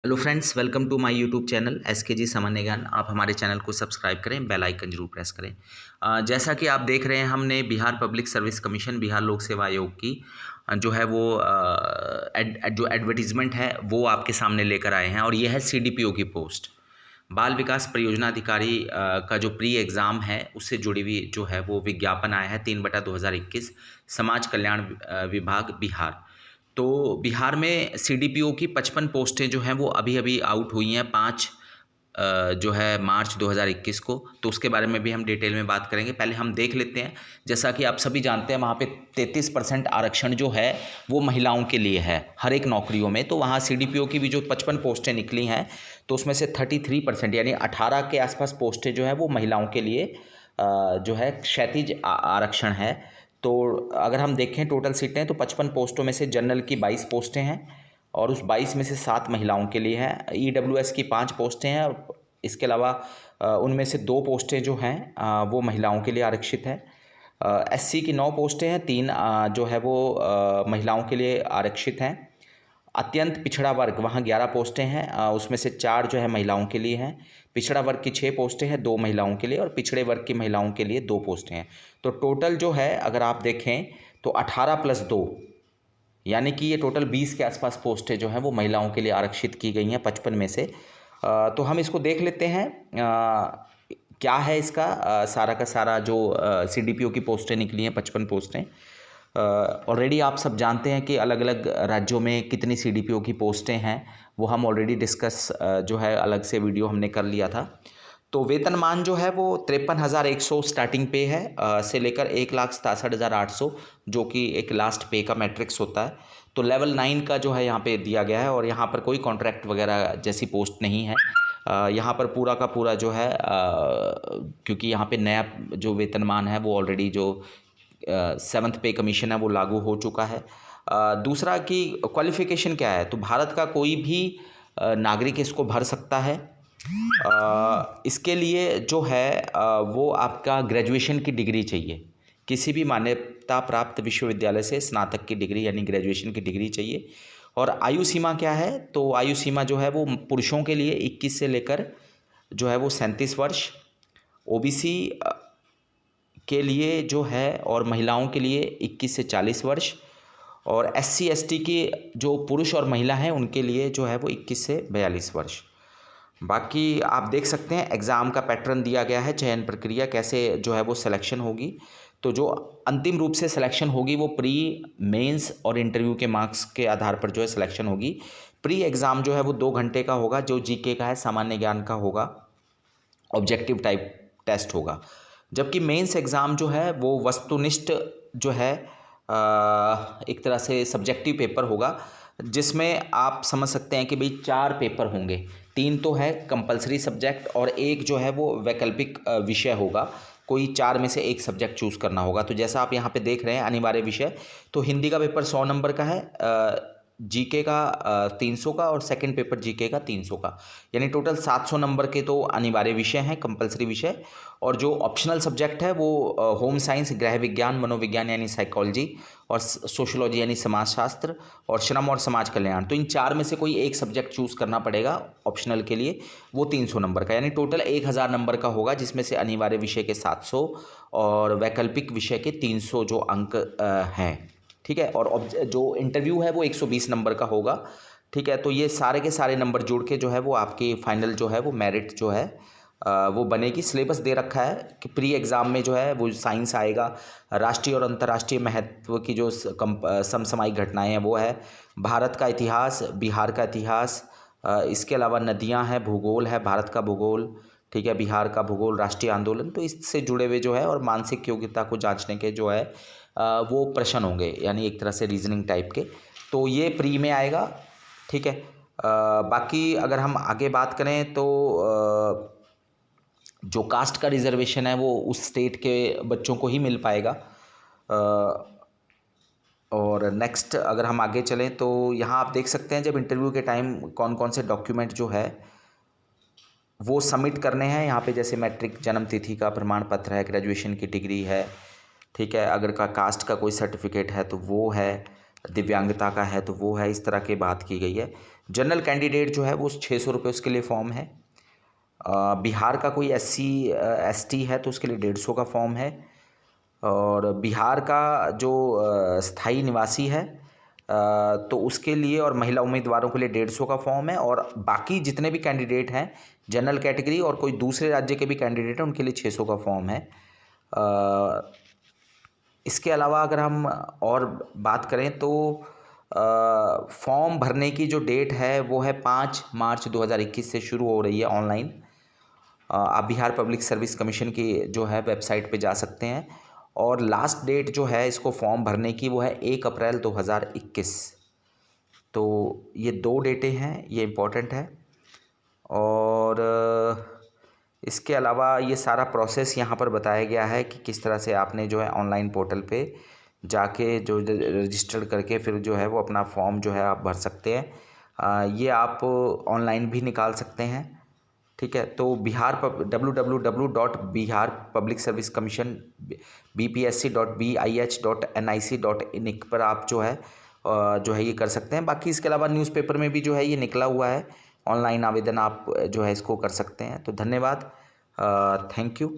Hello friends, welcome to my YouTube channel SKG सामान्य ज्ञान। आप हमारे चैनल को सब्सक्राइब करें, बेल आइकन जरूर प्रेस करें। जैसा कि आप देख रहे हैं, हमने Bihar public service commission, Bihar लोक सेवा आयोग की जो है वो जो एडवर्टीज़मेंट है वो आपके सामने लेकर आए हैं। और ये है सीडीपीओ की पोस्ट, बाल विकास परियोजना अधिकारी का जो प्री एग्ज़ाम है उससे जुड़ी हुई जो है वो विज्ञापन आया है 3/2021 समाज कल्याण विभाग बिहार। तो बिहार में सीडीपीओ की 55 पोस्टें जो हैं वो अभी-अभी आउट हुई हैं 5 जो है मार्च 2021 को। तो उसके बारे में भी हम डिटेल में बात करेंगे। पहले हम देख लेते हैं, जैसा कि आप सभी जानते हैं वहाँ पे 33% आरक्षण जो है वो महिलाओं के लिए है हर एक नौकरियों में। तो वहाँ सीडीपीओ की भी जो 55 पोस्टें निकली हैं तो उसमें से 33% यानी 18 के आसपास पोस्टें जो है वो महिलाओं के लिए जो है क्षैतिज आरक्षण है। तो अगर हम देखें टोटल सीटें तो 55 पोस्टों में से जनरल की 22 पोस्टें हैं और उस 22 में से 7 महिलाओं के लिए हैं। ईडब्ल्यूएस की 5 पोस्टें हैं और इसके अलावा उनमें से 2 पोस्टें जो हैं वो महिलाओं के लिए आरक्षित हैं। एससी की 9 पोस्टें हैं, 3 जो है वो महिलाओं के लिए आरक्षित हैं। अत्यंत पिछड़ा वर्ग वहाँ 11 पोस्टें हैं, उसमें से 4 जो है महिलाओं के लिए हैं। पिछड़ा वर्ग की 6 पोस्टें हैं, 2 महिलाओं के लिए, और पिछड़े वर्ग की महिलाओं के लिए 2 पोस्टें हैं। तो टोटल जो है अगर आप देखें तो 18 + 2 यानी कि ये टोटल 20 के आसपास पोस्टें जो हैं वो महिलाओं के लिए आरक्षित की गई हैं 55 में से। तो हम इसको देख लेते हैं क्या है इसका सारा का सारा जो सीडीपीओ की पोस्टें निकली हैं 55 पोस्टें। ऑलरेडी आप सब जानते हैं कि अलग अलग राज्यों में कितनी सीडीपीओ की पोस्टें हैं, वो हम ऑलरेडी डिस्कस जो है अलग से वीडियो हमने कर लिया था। तो वेतनमान जो है वो 53,100 स्टार्टिंग पे है से लेकर 1,67,800 जो कि एक लास्ट पे का मैट्रिक्स होता है। तो लेवल 9 का जो है यहाँ पे दिया गया है और यहाँ पर कोई कॉन्ट्रैक्ट वगैरह जैसी पोस्ट नहीं है। यहाँ पर पूरा का पूरा जो है क्योंकि यहाँ पे नया जो वेतनमान है वो ऑलरेडी जो 7th पे कमीशन है वो लागू हो चुका है। दूसरा कि क्वालिफ़िकेशन क्या है, तो भारत का कोई भी नागरिक इसको भर सकता है। इसके लिए जो है वो आपका ग्रेजुएशन की डिग्री चाहिए, किसी भी मान्यता प्राप्त विश्वविद्यालय से स्नातक की डिग्री यानी ग्रेजुएशन की डिग्री चाहिए। और आयु सीमा क्या है, तो आयु सीमा जो है वो पुरुषों के लिए 21 से लेकर जो है वो 37 वर्ष, ओबीसी के लिए जो है और महिलाओं के लिए 21 से 40 वर्ष, और एससी एसटी के जो पुरुष और महिला हैं उनके लिए जो है वो 21 से 42 वर्ष। बाकी आप देख सकते हैं एग्ज़ाम का पैटर्न दिया गया है, चयन प्रक्रिया कैसे जो है वो सिलेक्शन होगी। तो जो अंतिम रूप से सिलेक्शन होगी वो प्री, मेंस और इंटरव्यू के मार्क्स के आधार पर जो है सिलेक्शन होगी। प्री एग्ज़ाम जो है वो 2 घंटे का होगा, जो जीके का है, सामान्य ज्ञान का होगा, ऑब्जेक्टिव टाइप टेस्ट होगा। जबकि मेंस एग्ज़ाम जो है वो वस्तुनिष्ठ जो है एक तरह से सब्जेक्टिव पेपर होगा, जिसमें आप समझ सकते हैं कि भाई 4 पेपर होंगे, 3 तो है कंपलसरी सब्जेक्ट और एक जो है वो वैकल्पिक विषय होगा। कोई 4 में से एक सब्जेक्ट चूज़ करना होगा। तो जैसा आप यहाँ पे देख रहे हैं अनिवार्य विषय, तो हिंदी का पेपर 100 नंबर का है, जीके का 300 का, और सेकंड पेपर जीके का 300 का, यानी टोटल 700 नंबर के तो अनिवार्य विषय हैं, कंपलसरी विषय। और जो ऑप्शनल सब्जेक्ट है वो होम साइंस, गृह विज्ञान, मनोविज्ञान यानी साइकोलॉजी, और सोशोलॉजी यानी समाजशास्त्र, और श्रम और समाज कल्याण। तो इन 4 में से कोई एक सब्जेक्ट चूज़ करना पड़ेगा ऑप्शनल के लिए, वो 300 नंबर का, यानी टोटल 1000 नंबर का होगा, जिसमें से अनिवार्य विषय के 700 और वैकल्पिक विषय के 300 जो अंक हैं। ठीक है, और जो इंटरव्यू है वो 120 नंबर का होगा। ठीक है, तो ये सारे के सारे नंबर जोड़ के जो है वो आपकी फाइनल जो है वो मेरिट जो है वो बनेगी। सिलेबस दे रखा है कि प्री एग्ज़ाम में जो है वो साइंस आएगा, राष्ट्रीय और अंतर्राष्ट्रीय महत्व की जो समसामयिक घटनाएं हैं वो है, भारत का इतिहास, बिहार का इतिहास, इसके अलावा नदियां हैं, भूगोल है, भारत का भूगोल, ठीक है, बिहार का भूगोल, राष्ट्रीय आंदोलन, तो इससे जुड़े हुए जो है और मानसिक योग्यता को जांचने के जो है वो प्रश्न होंगे, यानी एक तरह से रीजनिंग टाइप के। तो ये प्री में आएगा। ठीक है, बाकी अगर हम आगे बात करें तो जो कास्ट का रिजर्वेशन है वो उस स्टेट के बच्चों को ही मिल पाएगा। और नेक्स्ट अगर हम आगे चलें तो यहाँ आप देख सकते हैं जब इंटरव्यू के टाइम कौन कौन से डॉक्यूमेंट जो है वो सबमिट करने हैं। यहाँ पे जैसे मैट्रिक जन्म तिथि का प्रमाण पत्र है, ग्रेजुएशन की डिग्री है, ठीक है, अगर का कास्ट का कोई सर्टिफिकेट है तो वो है, दिव्यांगता का है तो वो है, इस तरह की बात की गई है। जनरल कैंडिडेट जो है वो 600 रुपये उसके लिए फ़ॉर्म है। बिहार का कोई SC ST है तो उसके लिए 150 का फॉर्म है। और बिहार का जो स्थायी निवासी है तो उसके लिए और महिला उम्मीदवारों के लिए 150 का फॉर्म है। और बाकी जितने भी कैंडिडेट हैं जनरल कैटेगरी और कोई दूसरे राज्य के भी कैंडिडेट हैं उनके लिए 600 का फॉर्म है। इसके अलावा अगर हम और बात करें तो फॉर्म भरने की जो डेट है वो है 5 मार्च 2021 से शुरू हो रही है ऑनलाइन। आप बिहार पब्लिक सर्विस कमीशन की जो है वेबसाइट पे जा सकते हैं और लास्ट डेट जो है इसको फॉर्म भरने की वो है 1 अप्रैल 2021। तो ये 2 डेटें हैं, ये इम्पोर्टेंट है। और इसके अलावा ये सारा प्रोसेस यहाँ पर बताया गया है कि किस तरह से आपने जो है ऑनलाइन पोर्टल पे जाके जो रजिस्टर्ड करके फिर जो है वो अपना फॉर्म जो है आप भर सकते हैं। ये आप ऑनलाइन भी निकाल सकते हैं, ठीक है। तो www.bpsc.bih.nic.in पर आप जो है ये कर सकते हैं। बाकी इसके अलावा न्यूज़पेपर में भी जो है ये निकला हुआ है, ऑनलाइन आवेदन आप जो है इसको कर सकते हैं। तो धन्यवाद, थैंक यू।